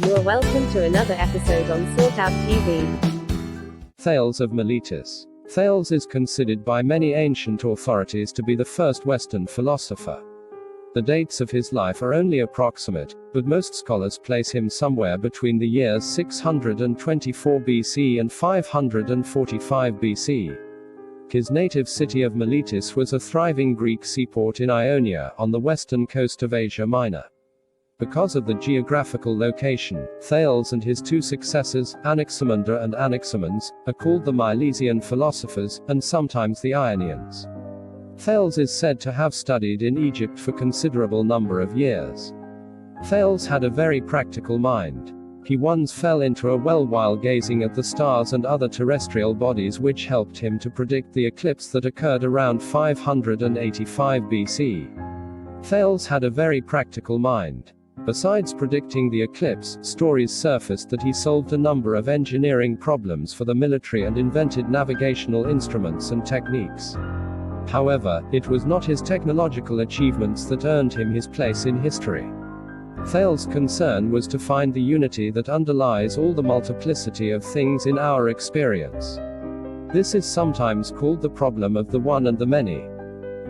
You are welcome to another episode on Sort Out TV. Thales of Miletus. Thales is considered by many ancient authorities to be the first Western philosopher. The dates of his life are only approximate, but most scholars place him somewhere between the years 624 BC and 545 BC. His native city of Miletus was a thriving Greek seaport in Ionia, on the western coast of Asia Minor. Because of the geographical location, Thales and his two successors, Anaximander and Anaximandros, are called the Milesian philosophers, and sometimes the Ionians. Thales is said to have studied in Egypt for considerable number of years. Thales had a very practical mind. He once fell into a well while gazing at the stars and other terrestrial bodies, which helped him to predict the eclipse that occurred around 585 BC. Thales had a very practical mind. Besides predicting the eclipse, stories surfaced that he solved a number of engineering problems for the military and invented navigational instruments and techniques. However, it was not his technological achievements that earned him his place in history. Thales' concern was to find the unity that underlies all the multiplicity of things in our experience. This is sometimes called the problem of the one and the many.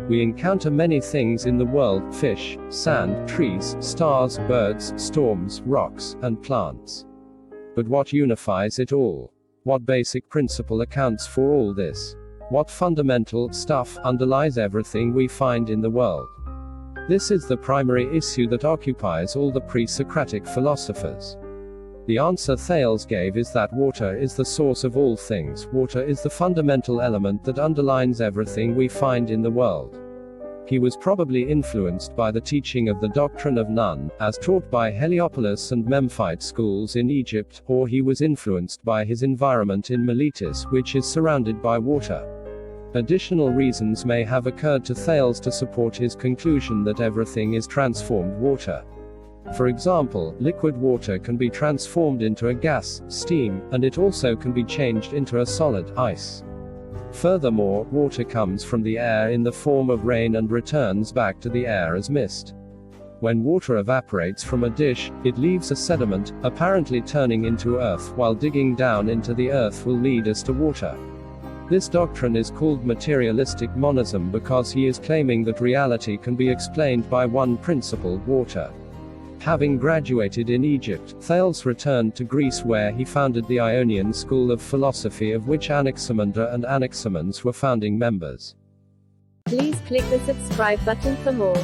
We encounter many things in the world: fish, sand, trees, stars, birds, storms, rocks, and plants. But what unifies it all? What basic principle accounts for all this? What fundamental stuff underlies everything we find in the world? This is the primary issue that occupies all the pre-Socratic philosophers. The answer Thales gave is that water is the source of all things. Water is the fundamental element that underlines everything we find in the world. He was probably influenced by the teaching of the doctrine of none, as taught by Heliopolis and Memphite schools in Egypt, or he was influenced by his environment in Miletus, which is surrounded by water. Additional reasons may have occurred to Thales to support his conclusion that everything is transformed water. For example, liquid water can be transformed into a gas, steam, and it also can be changed into a solid, ice. Furthermore, water comes from the air in the form of rain and returns back to the air as mist. When water evaporates from a dish, it leaves a sediment, apparently turning into earth, while digging down into the earth will lead us to water. This doctrine is called materialistic monism because he is claiming that reality can be explained by one principle: water. Having graduated in Egypt, Thales returned to Greece, where he founded the Ionian school of philosophy, of which Anaximander and Anaximandros were founding members. Please click the subscribe button for more.